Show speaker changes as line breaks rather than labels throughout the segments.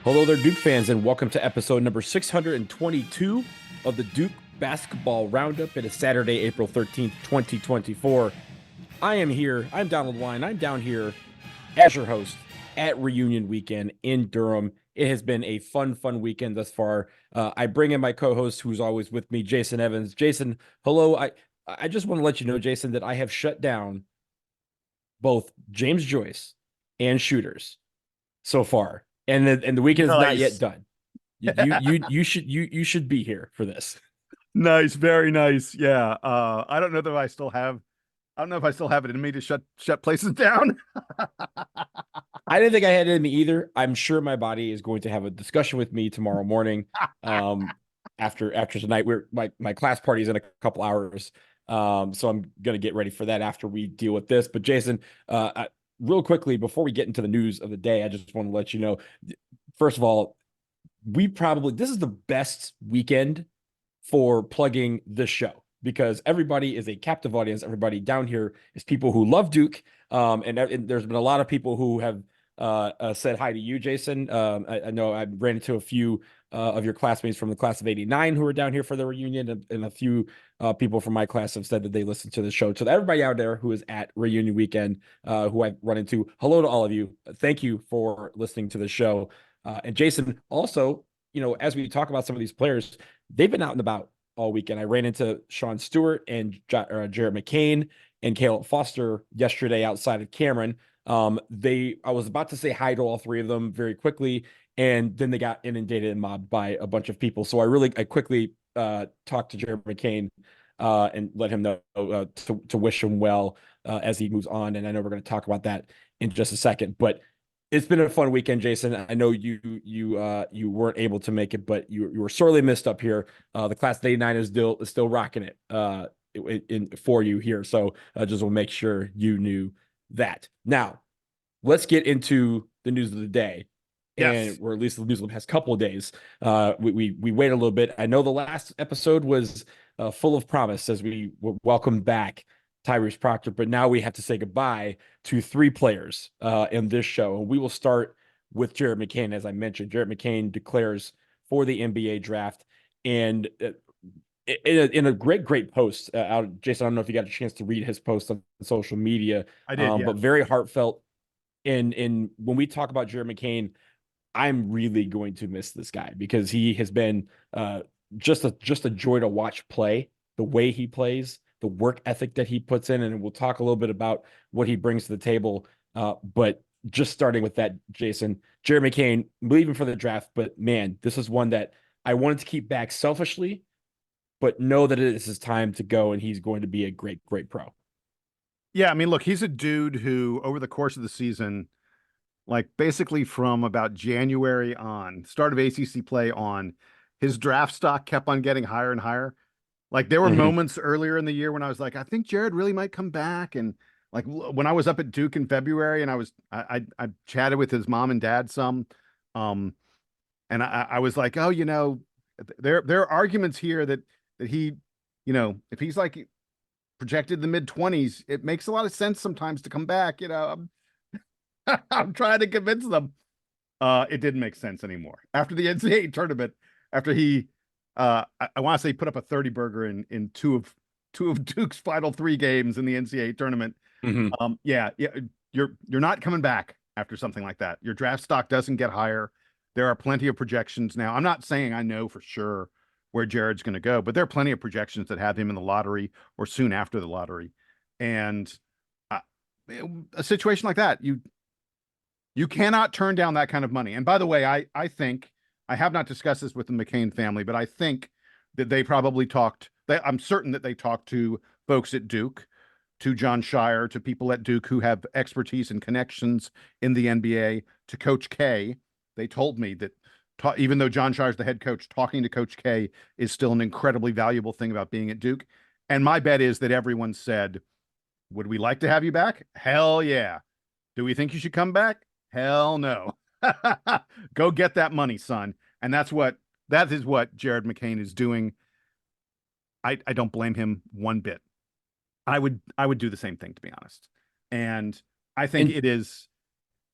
Hello there, Duke fans, and welcome to episode number 622 of the Duke Basketball Roundup. It is Saturday, April 13th, 2024. I am here. I'm Donald Wine. I'm down here as your host at Reunion Weekend in Durham. It has been a fun weekend thus far. I bring in my co-host, who's always with me, Jason Evans. Jason, hello. I just want to let you know, Jason, that I have shut down both James Joyce and Shooters so far, and the weekend is not yet
Nice.
done. You should be here for this.
Nice, very nice. Yeah. I don't know if I still have it in me to shut places down.
I didn't think I had it in me either. I'm sure my body is going to have a discussion with me tomorrow morning. Um, after tonight, my class party is in a couple hours. So I'm gonna get ready for that after we deal with this. But Jason, real quickly before we get into the news of the day, I just want to let you know, first of all, this is the best weekend for plugging this show because everybody is a captive audience. Everybody down here is people who love Duke. And there's been a lot of people who have said hi to you, Jason. I know I ran into a few of your classmates from the class of '89 who were down here for the reunion, and a few people from my class have said that they listened to the show. So everybody out there who is at reunion weekend, who I've run into, hello to all of you. Thank you for listening to the show. And Jason, also, as we talk about some of these players, they've been out and about all weekend. I ran into Sean Stewart and Jared McCain and Caleb Foster yesterday outside of Cameron. I was about to say hi to all three of them very quickly, and then they got inundated and mobbed by a bunch of people. So I quickly talked to Jared McCain and let him know to wish him well as he moves on. And I know we're going to talk about that in just a second, but it's been a fun weekend, Jason. I know you weren't able to make it, but you were sorely missed up here. The class of '89 is still rocking it for you here. So I just will make sure you knew that. Now, let's get into the news of the day, and
Yes.
or at least the news of the past couple of days. We wait a little bit. I know the last episode was full of promise as we welcomed back Tyrese Proctor, but now we have to say goodbye to three players in this show. And we will start with Jared McCain. As I mentioned, Jared McCain declares for the NBA draft. And in a great post, Jason, I don't know if you got a chance to read his post on social media,
I did, yeah.
but very heartfelt. And when we talk about Jared McCain, I'm really going to miss this guy because he has been just a joy to watch play, the way he plays, the work ethic that he puts in, and we'll talk a little bit about what he brings to the table. But just starting with that, Jason, Jared McCain, leaving for the draft, but man, this is one that I wanted to keep back selfishly, but know that it is his time to go, and he's going to be a great pro.
Yeah, I mean, look, he's a dude who over the course of the season, like basically from about January on, start of ACC play on, his draft stock kept on getting higher and higher. Like there were
Mhm.
moments earlier in the year when I was like, I think Jared really might come back. And like when I was up at Duke in February and I chatted with his mom and dad some, um, and I was like, oh, there are arguments here that he, if he's like projected in the mid 20s, it makes a lot of sense sometimes to come back. I'm trying to convince them. It didn't make sense anymore after the NCAA tournament. After he, I want to say, put up a 30 burger in two of Duke's final three games in the NCAA tournament.
Mhm.
Yeah, you're not coming back after something like that. Your draft stock doesn't get higher. There are plenty of projections now. I'm not saying I know for sure where Jared's going to go, but there are plenty of projections that have him in the lottery or soon after the lottery. And uh, a situation like that, you cannot turn down that kind of money. And by the way, I think I have not discussed this with the McCain family, but I think that they probably talked. I'm certain that they talked to folks at Duke, to John Shire, to people at Duke who have expertise and connections in the NBA, to Coach K. They told me that even though John Shire's the head coach, talking to Coach K is still an incredibly valuable thing about being at Duke. And my bet is that everyone said, would we like to have you back? Hell yeah. Do we think you should come back? Hell no. Go get that money, son. And that is what Jared McCain is doing. I don't blame him one bit. I would do the same thing, to be honest. And I think
And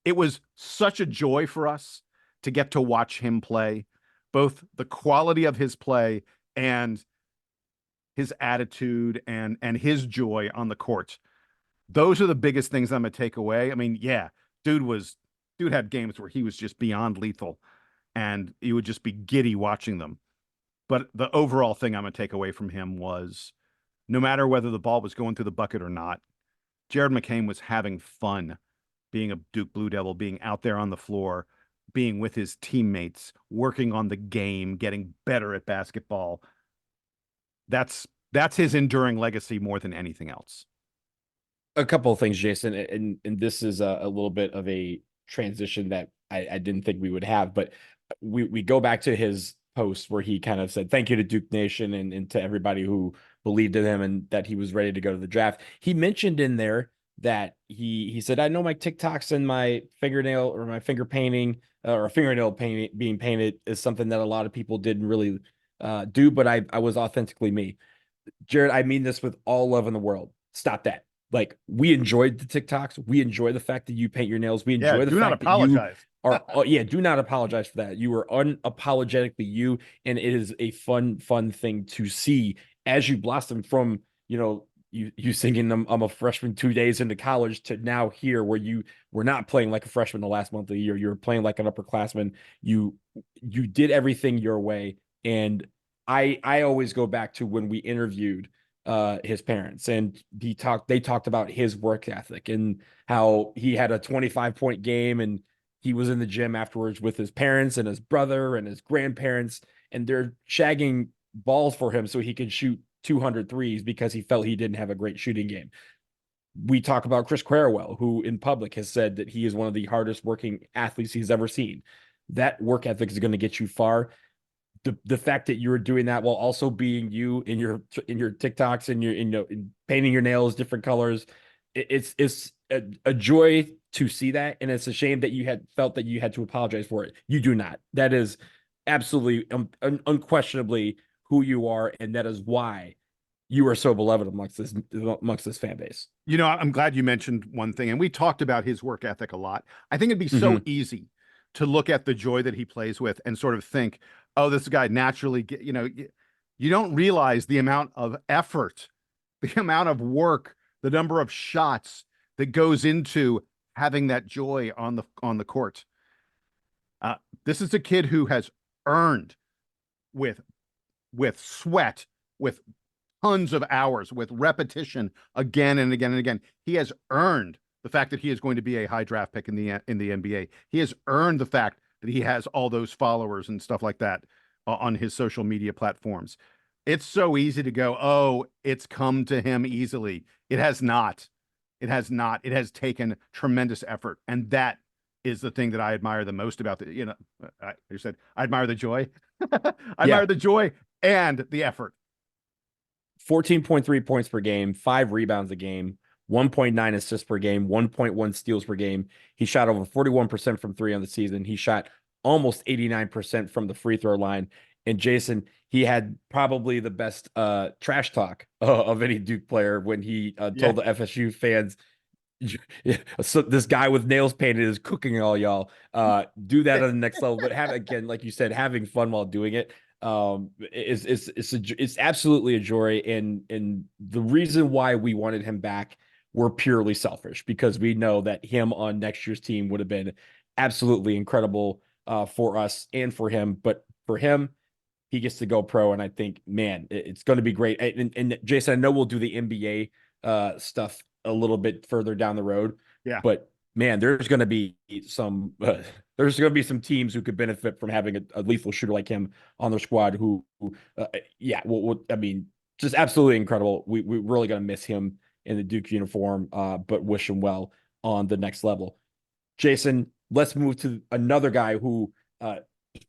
it was such a joy for us to get to watch him play, both the quality of his play and his attitude and his joy on the court. Those are the biggest things I'm gonna take away. I mean, yeah, dude had games where he was just beyond lethal, and you would just be giddy watching them. But the overall thing I'm gonna take away from him was, no matter whether the ball was going through the bucket or not, Jared McCain was having fun being a Duke Blue Devil, being out there on the floor, being with his teammates, working on the game, getting better at basketball. That's his enduring legacy more than anything else.
A couple of things, Jason, and this is a little bit of a transition that I didn't think we would have, but we go back to his post where he kind of said thank you to Duke Nation and to everybody who believed in him and that he was ready to go to the draft. He mentioned in there that he said, I know my TikToks and my fingernail or my finger painting or fingernail painting being painted is something that a lot of people didn't really do, but I was authentically me. Jared, I mean this with all love in the world. Stop that. Like, we enjoyed the TikToks. We enjoy the fact that you paint your nails. We
Yeah,
enjoy the
do not
fact that you
apologize.
are, yeah, do not apologize for that. You are unapologetically you. And it is a fun thing to see as you blossom from, you singing I'm a freshman 2 days into college to now here where you were not playing like a freshman the last month of the year. You were playing like an upperclassman. You did everything your way. And I always go back to when we interviewed his parents, and they talked about his work ethic and how he had a 25-point game, and he was in the gym afterwards with his parents and his brother and his grandparents, and they're shagging balls for him so he could shoot 200 threes because he felt he didn't have a great shooting game. We talk about Chris Querwell, who in public has said that he is one of the hardest working athletes he's ever seen. That work ethic is going to get you far. The fact that you're doing that while also being you in your TikToks and in painting your nails different colors, it's a joy to see that, and it's a shame that you had felt that you had to apologize for it. You do not. That is absolutely unquestionably who you are, and that is why you are so beloved amongst this fan base.
I'm glad you mentioned one thing, and we talked about his work ethic a lot. I think it'd be so
Mm-hmm.
easy to look at the joy that he plays with and sort of think, oh, this guy naturally you don't realize the amount of effort, the amount of work, the number of shots that goes into having that joy on the court. This is a kid who has earned with sweat, with tons of hours, with repetition again and again and again. He has earned the fact that he is going to be a high draft pick in the NBA. He has earned the fact that he has all those followers and stuff like that on his social media platforms. It's so easy to go, oh, it's come to him easily. It has not. It has not. It has taken tremendous effort, and that is the thing that I admire the most about you said I admire the joy. I admire the joy and the effort.
14.3 points per game, 5 rebounds a game, 1.9 assists per game, 1.1 steals per game. He shot over 41% from three on the season. He shot almost 89% from the free throw line. And Jason, he had probably the best trash talk of any Duke player when he told the FSU fans, so this guy with nails painted is cooking all y'all. Do that on the next level, but again, like you said, having fun while doing it it's absolutely a joy. And the reason why we wanted him back, we're purely selfish because we know that him on next year's team would have been absolutely incredible for us and for him. But for him, he gets to go pro, and I think, man, it's going to be great. And Jason, I know we'll do the NBA stuff a little bit further down the road.
Yeah.
But man, there's going to be some teams who could benefit from having a lethal shooter like him on their squad. I mean, just absolutely incredible. We're really going to miss him in the Duke uniform, but wish him well on the next level. Jason, let's move to another guy who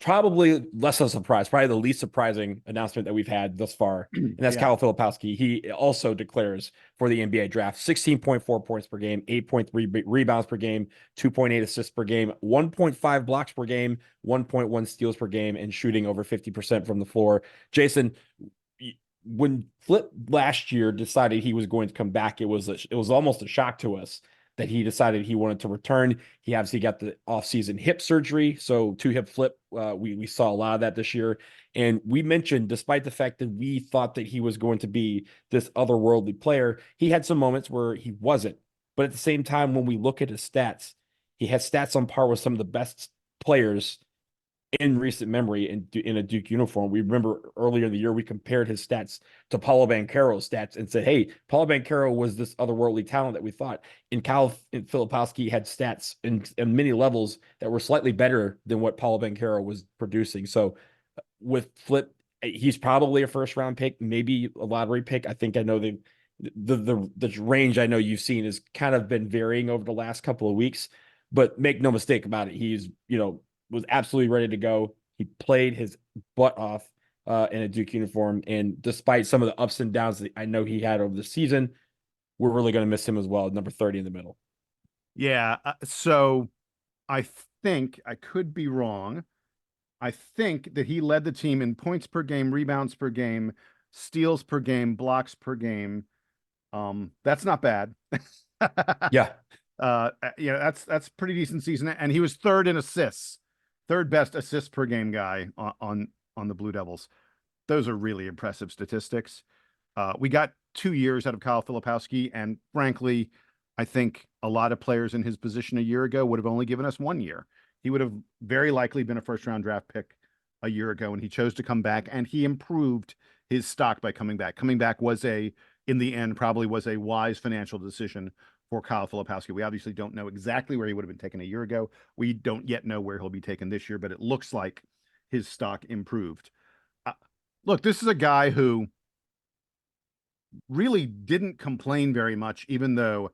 probably less of a surprise, probably the least surprising announcement that we've had thus far, and that's Kyle Filipowski. He also declares for the NBA draft. 16.4 points per game, 8.3 rebounds per game, 2.8 assists per game, 1.5 blocks per game, 1.1 steals per game, and shooting over 50% from the floor. Jason, when Flip last year decided he was going to come back, it was almost a shock to us. that he decided he wanted to return. He obviously got the offseason hip surgery, so two hip flip. We saw a lot of that this year. And we mentioned, despite the fact that we thought that he was going to be this otherworldly player, he had some moments where he wasn't. But at the same time, when we look at his stats, he has stats on par with some of the best players in recent memory in a Duke uniform. We remember earlier in the year, we compared his stats to Paulo Banchero's stats and said, hey, Paulo Banchero was this otherworldly talent that we thought. And Kyle Filipowski had stats in many levels that were slightly better than what Paulo Banchero was producing. So with Flip, he's probably a first round pick, maybe a lottery pick. I think I know the range I know you've seen has kind of been varying over the last couple of weeks, but make no mistake about it. He's, was absolutely ready to go. He played his butt off in a Duke uniform. And despite some of the ups and downs that I know he had over the season, we're really going to miss him as well. Number 30 in the middle.
Yeah. So I think I could be wrong. I think that he led the team in points per game, rebounds per game, steals per game, blocks per game. That's not bad.
Yeah.
That's pretty decent season. And he was third in assists, third best assist per game guy on the Blue Devils. Those are really impressive statistics. We got 2 years out of Kyle Filipowski, and frankly, I think a lot of players in his position a year ago would have only given us 1 year. He would have very likely been a first-round draft pick a year ago, and he chose to come back, and he improved his stock by coming back. Coming back in the end, probably was a wise financial decision for Kyle Filipowski. We obviously don't know exactly where he would have been taken a year ago. We don't yet know where he'll be taken this year, but it looks like his stock improved. Look, this is a guy who really didn't complain very much, even though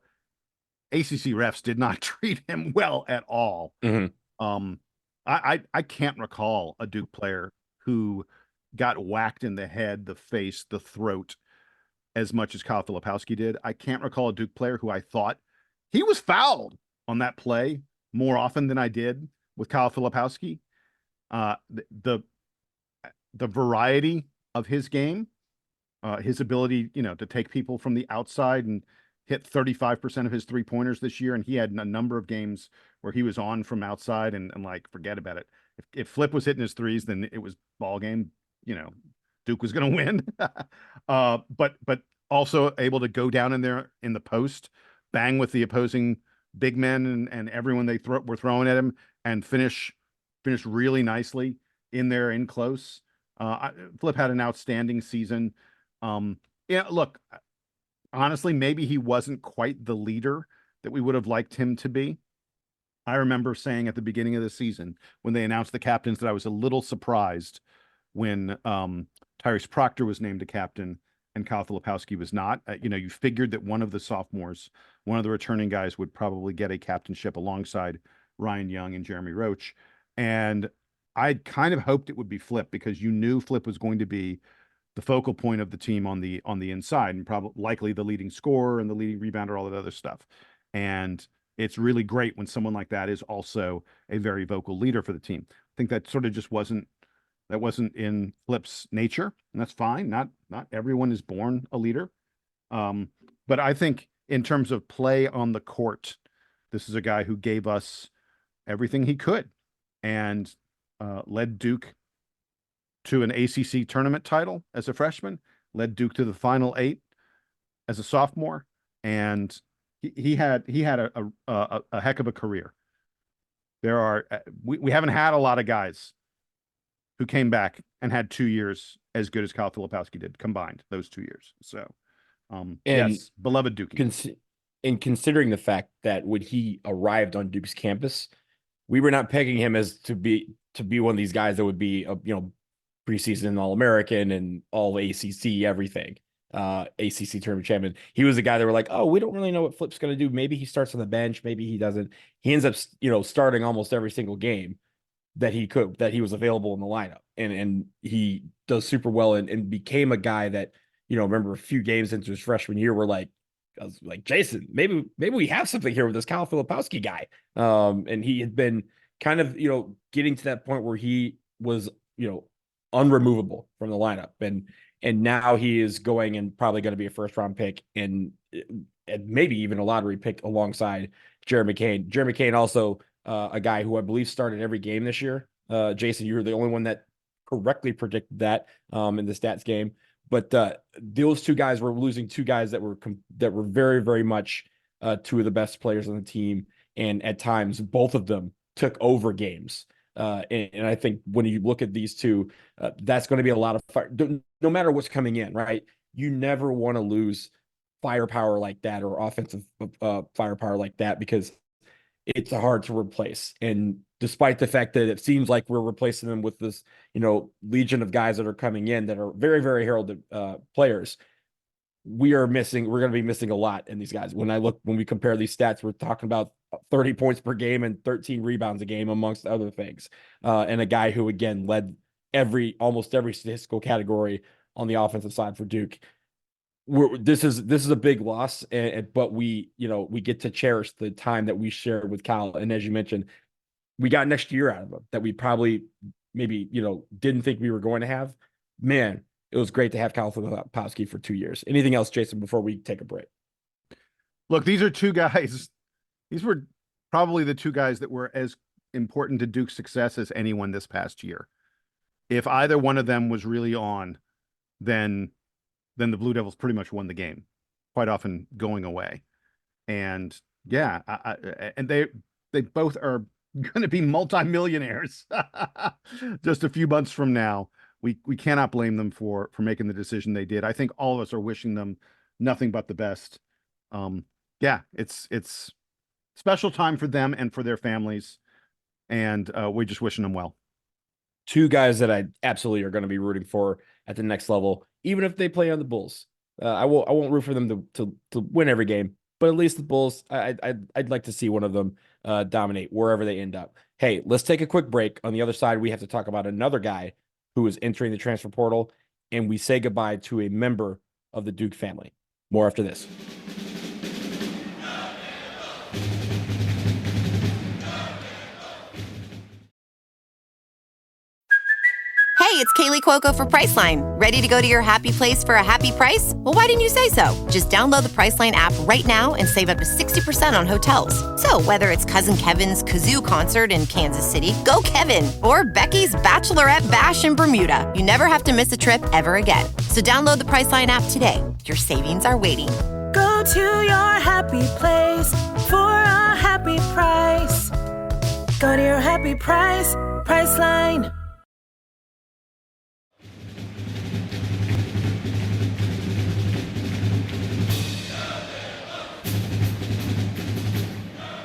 ACC refs did not treat him well at all.
Mm-hmm.
I can't recall a Duke player who got whacked in the head, the face, the throat as much as Kyle Filipowski did. I can't recall a Duke player who I thought he was fouled on that play more often than I did with Kyle Filipowski. The variety of his game, his ability, to take people from the outside and hit 35% of his 3-pointers this year. And he had a number of games where he was on from outside and like, forget about it. If Flip was hitting his threes, then it was ball game, Duke was going to win. But also able to go down in there in the post, bang with the opposing big men and everyone they were throwing at him, and finish really nicely in there in close. Flip had an outstanding season. Look, honestly, maybe he wasn't quite the leader that we would have liked him to be. I remember saying at the beginning of the season when they announced the captains that I was a little surprised when Tyrese Proctor was named a captain and Kyle Filipowski was not. You figured that one of the sophomores, one of the returning guys, would probably get a captainship alongside Ryan Young and Jeremy Roach. And I kind of hoped it would be Flip, because you knew Flip was going to be the focal point of the team on the inside, and probably likely the leading scorer and the leading rebounder, all that other stuff. And it's really great when someone like that is also a very vocal leader for the team. I think that sort of just wasn't in Flip's nature, and that's fine. Not everyone is born a leader. But I think in terms of play on the court, this is a guy who gave us everything he could and led Duke to an ACC tournament title as a freshman, led Duke to the Final 8 as a sophomore, and he had a heck of a career. We haven't had a lot of guys who came back and had 2 years as good as Kyle Filipowski did combined, those 2 years. So, yes, beloved Dookie.
And considering the fact that when he arrived on Duke's campus, we were not pegging him as to be one of these guys that would be preseason All-American and all ACC everything, ACC tournament champion. He was the guy that were like, oh, we don't really know what Flip's going to do. Maybe he starts on the bench, maybe he doesn't. He ends up starting almost every single game that he was available in the lineup, and he does super well and became a guy that remember a few games into his freshman year, I was like, Jason, maybe we have something here with this Kyle Filipowski guy. And he had been kind of getting to that point where he was unremovable from the lineup, and now he is going and probably going to be a first round pick, and and maybe even a lottery pick alongside Jared McCain. Jared McCain also a guy who I believe started every game this year. Jason, you were the only one that correctly predicted that in the stats game. But those two guys were losing two guys that were very, very much two of the best players on the team, and at times both of them took over games. And I think when you look at these two, that's going to be a lot of fire. No matter what's coming in, right? You never want to lose firepower like that or offensive firepower like that, because it's hard to replace. And despite the fact that it seems like we're replacing them with this, legion of guys that are coming in that are very, very heralded players, we're going to be missing a lot in these guys. When we compare these stats, we're talking about 30 points per game and 13 rebounds a game, amongst other things. And a guy who, again, led almost every statistical category on the offensive side for Duke. This is a big loss, but we get to cherish the time that we shared with Kyle. And as you mentioned, we got next year out of him that we probably maybe didn't think we were going to have. Man, it was great to have Kyle Filipowski for 2 years. Anything else, Jason, before we take a break?
Look, these are two guys. These were probably the two guys that were as important to Duke's success as anyone this past year. If either one of them was really on, then the Blue Devils pretty much won the game, quite often going away. And yeah, and they both are going to be multimillionaires just a few months from now. We cannot blame them for making the decision they did. I think all of us are wishing them nothing but the best. Yeah, it's special time for them and for their families, and we're just wishing them well.
Two guys that I absolutely are going to be rooting for at the next level, even if they play on the Bulls. I won't root for them to win every game, but at least the Bulls, I'd like to see one of them dominate wherever they end up. Hey, let's take a quick break. On the other side, we have to talk about another guy who is entering the transfer portal, and we say goodbye to a member of the Duke family. More after this.
Hey, it's Kaylee Cuoco for Priceline. Ready to go to your happy place for a happy price? Well, why didn't you say so? Just download the Priceline app right now and save up to 60% on hotels. So whether it's Cousin Kevin's Kazoo concert in Kansas City, go Kevin, or Becky's Bachelorette Bash in Bermuda, you never have to miss a trip ever again. So download the Priceline app today. Your savings are waiting.
Go to your happy place for a happy price. Go to your happy price, Priceline.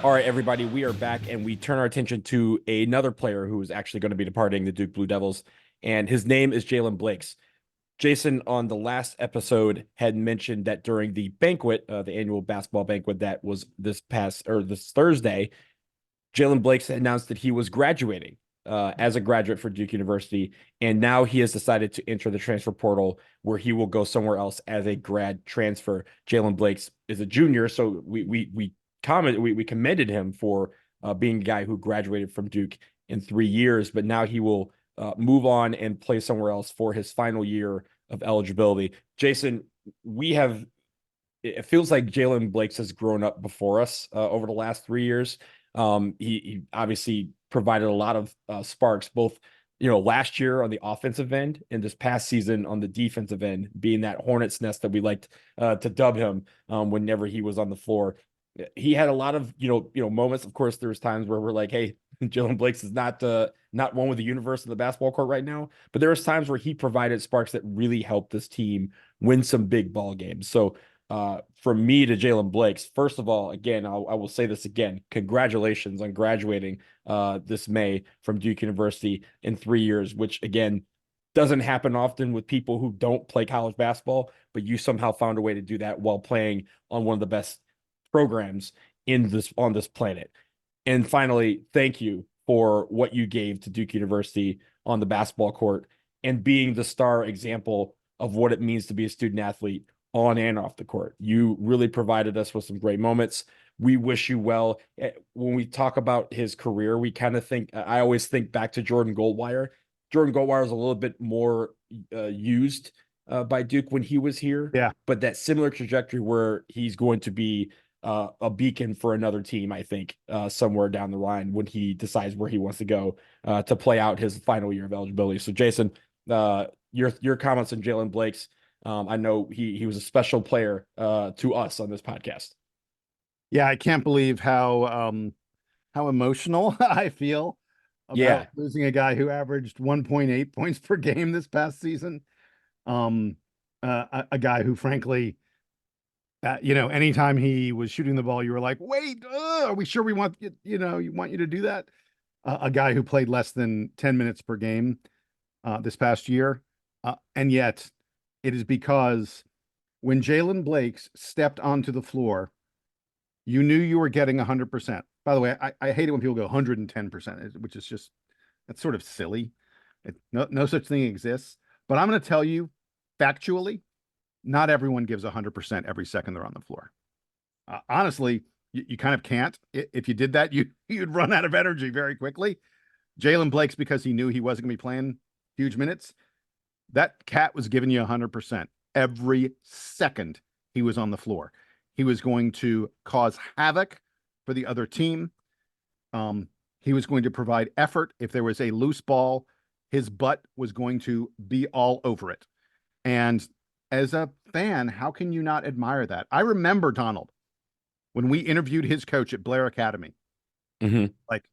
All right, everybody, we are back, and we turn our attention to another player who is actually going to be departing the Duke Blue Devils, and his name is Jaylen Blakes. Jason, on the last episode, had mentioned that during the banquet, the annual basketball banquet that was this Thursday, Jaylen Blakes announced that he was graduating as a graduate for Duke University, and now he has decided to enter the transfer portal, where he will go somewhere else as a grad transfer. Jaylen Blakes is a junior, so we commended him for being a guy who graduated from Duke in 3 years, but now he will move on and play somewhere else for his final year of eligibility. Jason, it feels like Jaylen Blakes has grown up before us over the last 3 years. He obviously provided a lot of sparks, both last year on the offensive end and this past season on the defensive end, being that hornet's nest that we liked to dub him whenever he was on the floor. He had a lot of moments. Of course, there was times where we're like, hey, Jaylen Blakes is not one with the universe in the basketball court right now. But there was times where he provided sparks that really helped this team win some big ball games. So from me to Jaylen Blakes, first of all, again, I will say this again, congratulations on graduating this May from Duke University in 3 years, which again doesn't happen often with people who don't play college basketball, but you somehow found a way to do that while playing on one of the best programs on this planet. And finally, thank you for what you gave to Duke University on the basketball court and being the star example of what it means to be a student athlete on and off the court. You really provided us with some great moments. We wish you well. When we talk about his career, we kind of I always think back to Jordan Goldwire. Jordan Goldwire is a little bit more used by Duke when he was here.
Yeah.
But that similar trajectory where he's going to be a beacon for another team, I think, somewhere down the line when he decides where he wants to go to play out his final year of eligibility. So, Jason, your comments on Jaylen Blakes. I know he was a special player to us on this podcast.
Yeah, I can't believe how emotional I feel about losing a guy who averaged 1.8 points per game this past season. A guy who, frankly, anytime he was shooting the ball, you were like, wait, are we sure we want you want you to do that? A guy who played less than 10 minutes per game this past year. And yet it is because when Jaylen Blakes stepped onto the floor, you knew you were getting 100%. By the way, I hate it when people go 110%, which is just, that's sort of silly. No such thing exists. But I'm going to tell you, factually, not everyone gives 100% every second they're on the floor. Honestly, you kind of can't. If you did that, you'd run out of energy very quickly. Jaylen Blakes, because he knew he wasn't going to be playing huge minutes, that cat was giving you 100% every second he was on the floor. He was going to cause havoc for the other team. He was going to provide effort. If there was a loose ball, his butt was going to be all over it. And as a fan, how can you not admire that? I remember, Donald, when we interviewed his coach at Blair Academy. Like,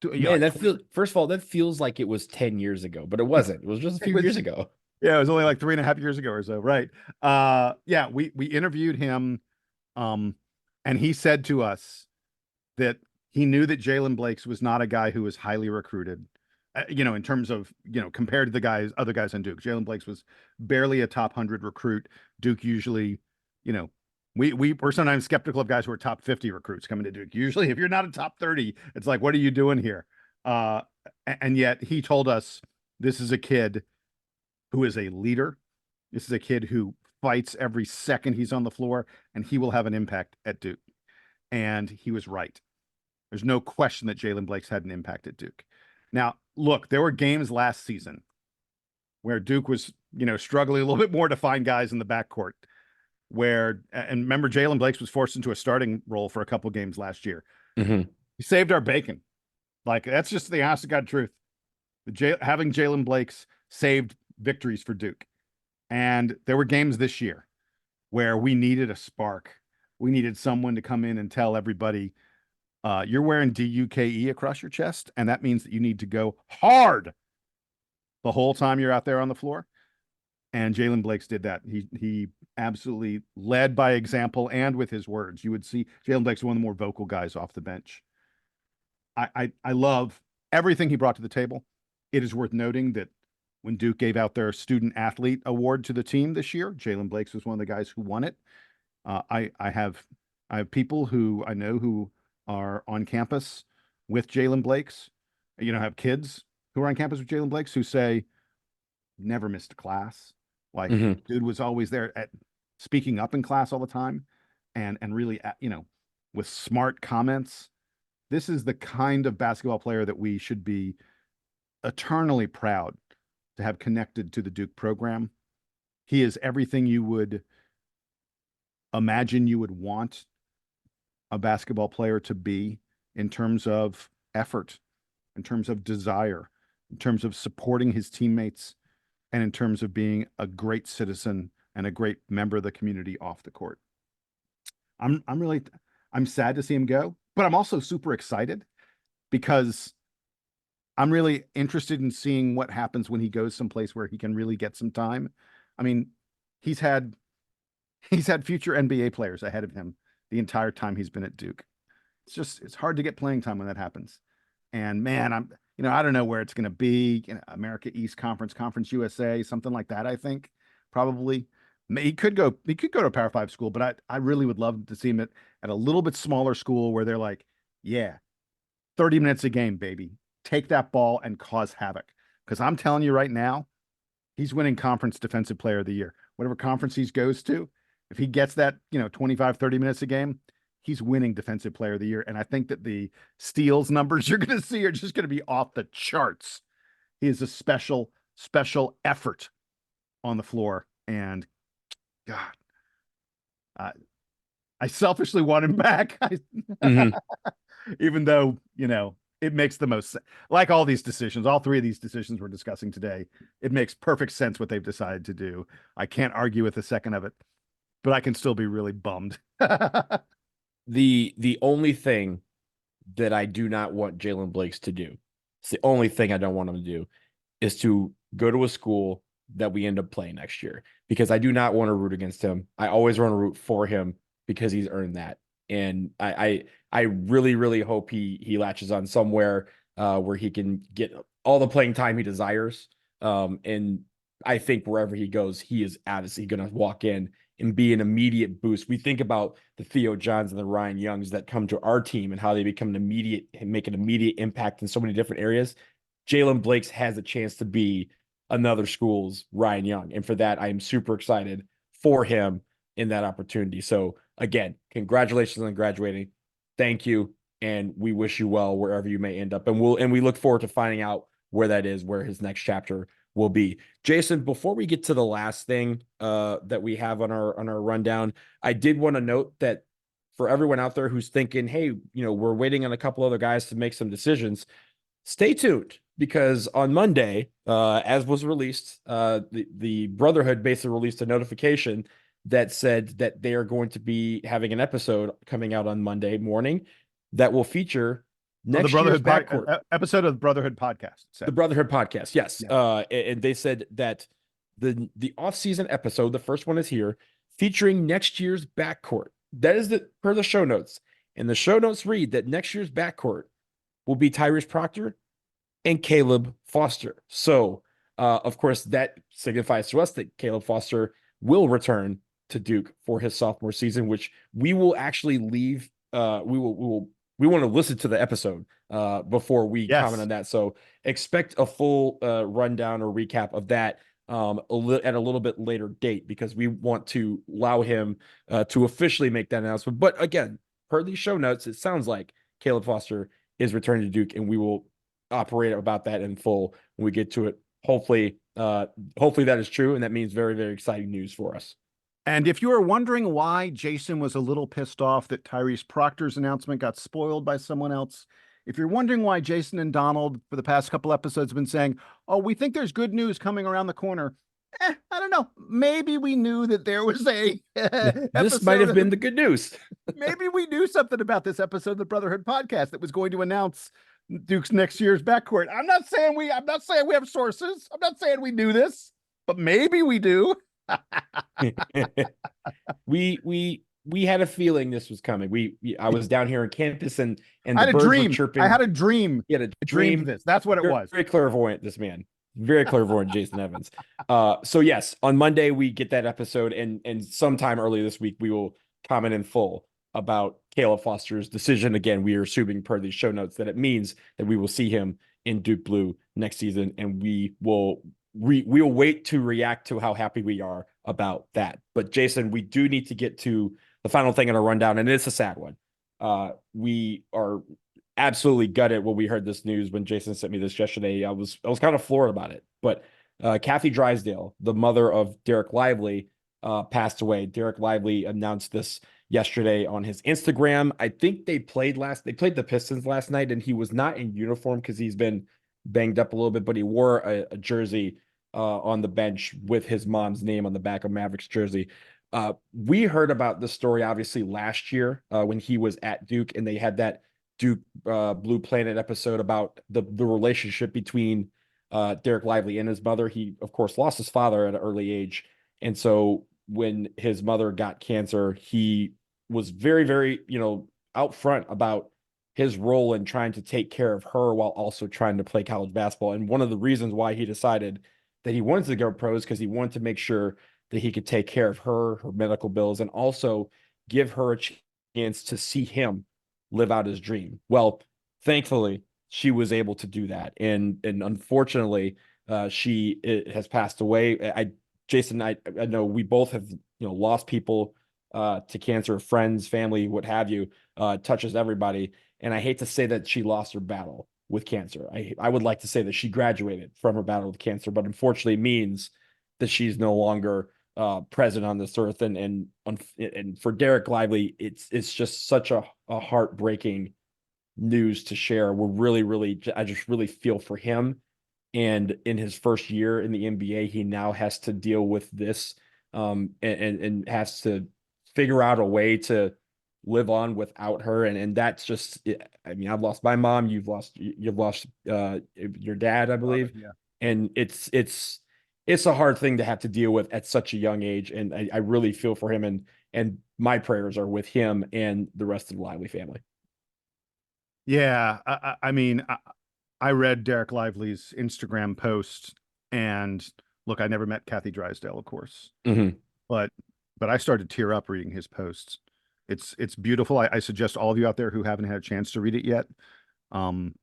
man, first of all, that feels like it was 10 years ago, but it wasn't. It was just a few years ago.
Yeah, it was only like 3.5 years ago or so, right? Yeah, we interviewed him, and he said to us that he knew that Jaylen Blakes was not a guy who was highly recruited, in terms of, compared to the other guys on Duke. Jaylen Blakes was barely a top 100 recruit. Duke usually, we're sometimes skeptical of guys who are top 50 recruits coming to Duke. Usually, if you're not a top 30, it's like, what are you doing here? And yet he told us this is a kid who is a leader. This is a kid who fights every second he's on the floor, and he will have an impact at Duke. And he was right. There's no question that Jaylen Blakes had an impact at Duke. Now, look, there were games last season where Duke was, struggling a little bit more to find guys in the backcourt. And remember, Jaylen Blakes was forced into a starting role for a couple games last year. He saved our bacon. Like, that's just the honest to God truth. Having Jaylen Blakes saved victories for Duke. And there were games this year where we needed a spark. We needed someone to come in and tell everybody, you're wearing DUKE across your chest, and that means that you need to go hard the whole time you're out there on the floor. And Jaylen Blakes did that. He absolutely led by example and with his words. You would see Jaylen Blakes one of the more vocal guys off the bench. I love everything he brought to the table. It is worth noting that when Duke gave out their student athlete award to the team this year, Jaylen Blakes was one of the guys who won it. I have people who I know who are on campus with Jaylen Blakes, have kids who are on campus with Jaylen Blakes who say, never missed a class. Like, dude was always there at speaking up in class all the time and really, with smart comments. This is the kind of basketball player that we should be eternally proud to have connected to the Duke program. He is everything you would imagine you would want a basketball player to be in terms of effort, in terms of desire, in terms of supporting his teammates, and in terms of being a great citizen and a great member of the community off the court. I'm sad to see him go, but I'm also super excited because I'm really interested in seeing what happens when he goes someplace where he can really get some time. I mean, he's had future NBA players ahead of him the entire time he's been at Duke. It's hard to get playing time when that happens. And man, I don't know where it's going to be, America East Conference, Conference USA, something like that. I think probably he could go to a Power 5 school, but I really would love to see him at a little bit smaller school where they're like, yeah, 30 minutes a game, baby. Take that ball and cause havoc. Because I'm telling you right now, he's winning conference defensive player of the year. Whatever conference he goes to, if he gets that, 25, 30 minutes a game, he's winning defensive player of the year. And I think that the steals numbers you're going to see are just going to be off the charts. He is a special effort on the floor. And God, I selfishly want him back.
Mhm.
Even though, it makes the most sense. Like all these decisions, all three of these decisions we're discussing today, it makes perfect sense what they've decided to do. I can't argue with a second of it, but I can still be really bummed.
The only thing that I do not want Jaylen Blakes to do, it's the only thing I don't want him to do, is to go to a school that we end up playing next year, because I do not want to root against him. I always want to root for him because he's earned that. And I really, really hope he latches on somewhere where he can get all the playing time he desires. And I think wherever he goes, he is obviously going to walk in and be an immediate boost. We think about the Theo Johns and the Ryan Youngs that come to our team and how they become an immediate and make an immediate impact in so many different areas. Jaylen Blakes has a chance to be another school's Ryan Young. And for that, I am super excited for him in that opportunity. So again, congratulations on graduating. Thank you. And we wish you well wherever you may end up. And we look forward to finding out where that is, where his next chapter will be. Jason, before we get to the last thing that we have on our rundown, I did want to note that for everyone out there who's thinking, hey, we're waiting on a couple other guys to make some decisions, stay tuned, because on Monday, as was released, the Brotherhood basically released a notification that said that they are going to be having an episode coming out on Monday morning that will feature next year's backcourt
episode of the Brotherhood podcast.
The Brotherhood podcast, yes.
Yeah.
And they said that the off-season episode, the first one is here, featuring next year's backcourt. That is per the show notes. And the show notes read that next year's backcourt will be Tyrese Proctor and Caleb Foster. So, of course, that signifies to us that Caleb Foster will return to Duke for his sophomore season, which we will actually leave. We want to listen to the episode before we comment on that. So expect a full rundown or recap of that at a little bit later date, because we want to allow him to officially make that announcement. But again, per these show notes, it sounds like Caleb Foster is returning to Duke, and we will operate about that in full when we get to it. Hopefully that is true, and that means very, very exciting news for us.
And if you are wondering why Jason was a little pissed off that Tyrese Proctor's announcement got spoiled by someone else, if you're wondering why Jason and Donald for the past couple episodes have been saying, oh, we think there's good news coming around the corner, I don't know. Maybe we knew that there was
this might have been the good news.
Maybe we knew something about this episode of the Brotherhood podcast that was going to announce Duke's next year's backcourt. I'm not saying we have sources. I'm not saying we knew this, but maybe we do.
We had a feeling this was coming. I was down here on campus and
I had
the
a
birds
dream.
were chirping.
I had a dream.
He had a dream.
This. That's what it was.
Very clairvoyant, this man. Very clairvoyant, Jason Evans. So yes, on Monday we get that episode, and sometime early this week we will comment in full about Caleb Foster's decision. Again, we are assuming per these show notes that it means that we will see him in Duke Blue next season, and we will wait to react to how happy we are about that. But Jason, we do need to get to the final thing in our rundown, and it's a sad one. We are absolutely gutted when we heard this news. When Jason sent me this yesterday, I was kind of floored about it. But Kathy Drysdale, the mother of Dereck Lively, passed away. Dereck Lively announced this yesterday on his Instagram. I think they played the Pistons last night, and he was not in uniform because he's been banged up a little bit, but he wore a jersey on the bench with his mom's name on the back of Mavericks jersey. We heard about the story obviously last year when he was at Duke, and they had that Duke Blue Planet episode about the relationship between Dereck Lively and his mother. He, of course, lost his father at an early age. And so when his mother got cancer, he was very, very, out front about his role in trying to take care of her while also trying to play college basketball. And one of the reasons why he decided that he wanted to go pros, because he wanted to make sure that he could take care of her medical bills, and also give her a chance to see him live out his dream. Well, thankfully, she was able to do that. And unfortunately, she has passed away. Jason, I know we both have, lost people to cancer, friends, family, what have you. Touches everybody. And I hate to say that she lost her battle with cancer. I would like to say that she graduated from her battle with cancer, but unfortunately means that she's no longer present on this earth. And for Dereck Lively, it's just such a heartbreaking news to share. I just really feel for him. And in his first year in the NBA, he now has to deal with this, and has to figure out a way to live on without her. And that's just, I mean, I've lost my mom. You've lost your dad, I believe.
Yeah.
And it's a hard thing to have to deal with at such a young age. And I really feel for him, and my prayers are with him and the rest of the Lively family.
Yeah. I mean, I read Dereck Lively's Instagram post, and look, I never met Kathy Drysdale, of course, but I started to tear up reading his posts. It's beautiful. I suggest all of you out there who haven't had a chance to read it yet.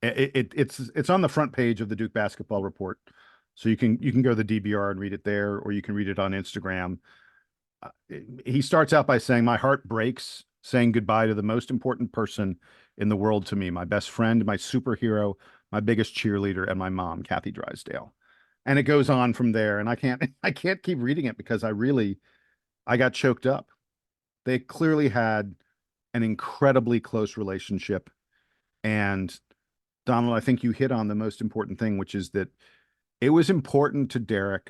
It's on the front page of the Duke Basketball Report, so you can go to the DBR and read it there, or you can read it on Instagram. He starts out by saying, "My heart breaks saying goodbye to the most important person in the world to me, my best friend, my superhero, my biggest cheerleader, and my mom, Kathy Drysdale." And it goes on from there. And I can't keep reading it because I got choked up. They clearly had an incredibly close relationship. And Donald, I think you hit on the most important thing, which is that it was important to Dereck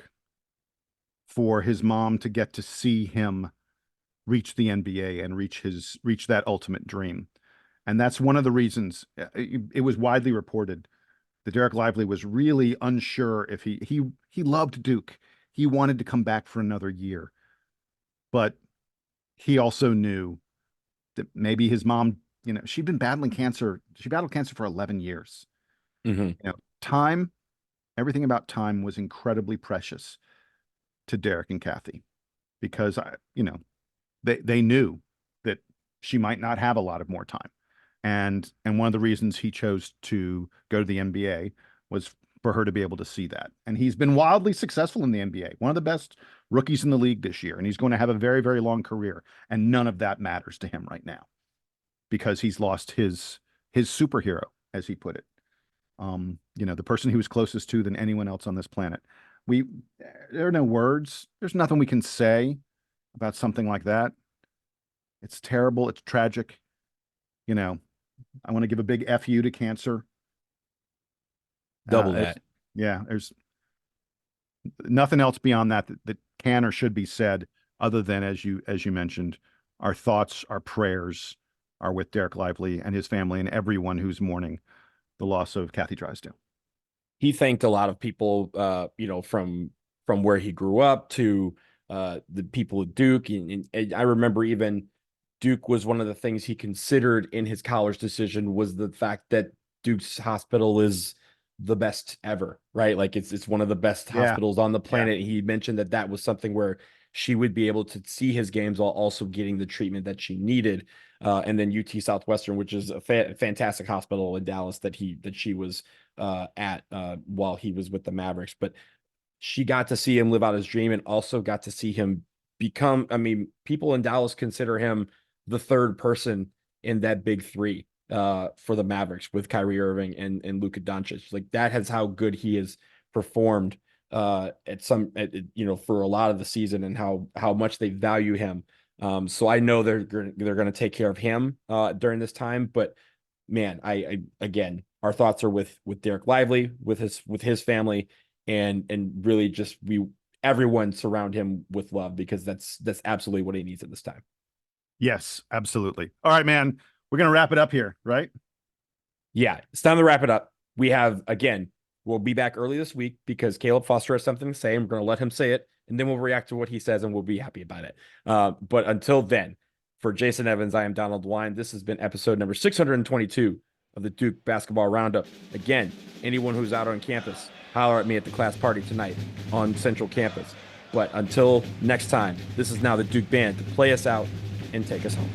for his mom to get to see him reach the NBA and reach that ultimate dream. And that's one of the reasons it was widely reported that Dereck Lively was really unsure if he loved Duke. He wanted to come back for another year, but he also knew that maybe his mom, she'd been battling cancer. She battled cancer for 11 years. Time, everything about time was incredibly precious to Dereck and Kathy, because they knew that she might not have a lot of more time. And one of the reasons he chose to go to the NBA was for her to be able to see that. And he's been wildly successful in the NBA, one of the best rookies in the league this year. And he's going to have a very, very long career. And none of that matters to him right now, because he's lost his superhero, as he put it. The person he was closest to than anyone else on this planet. There are no words. There's nothing we can say about something like that. It's terrible. It's tragic. I want to give a big FU to cancer.
Double that.
Yeah, there's nothing else beyond that can or should be said, other than, as you mentioned, our thoughts, our prayers are with Dereck Lively and his family and everyone who's mourning the loss of Kathy Drysdale.
He thanked a lot of people, from where he grew up to the people at Duke. And I remember even Duke was one of the things he considered in his college decision, was the fact that Duke's hospital is the best ever, right? Like it's one of the best hospitals on the planet. Yeah. He mentioned that was something where she would be able to see his games while also getting the treatment that she needed. And then UT Southwestern, which is a fantastic hospital in Dallas that she was at while he was with the Mavericks. But she got to see him live out his dream, and also got to see him become, people in Dallas consider him the third person in that big three for the Mavericks, with Kyrie Irving and Luka Doncic. Like, that has how good he has performed for a lot of the season, and how much they value him. So I know they're going to take care of him during this time. But man, I again, our thoughts are with Dereck Lively, with his family, and really just everyone surround him with love, because that's absolutely what he needs at this time.
Yes, absolutely. All right, man, we're going to wrap it up here, right?
Yeah, it's time to wrap it up. We'll be back early this week because Caleb Foster has something to say, and we're going to let him say it, and then we'll react to what he says, and we'll be happy about it. But until then, for Jason Evans, I am Donald Wine. This has been episode number 622 of the Duke Basketball Roundup. Again, anyone who's out on campus, holler at me at the class party tonight on Central Campus. But until next time, this is now the Duke Band to play us out and take us home.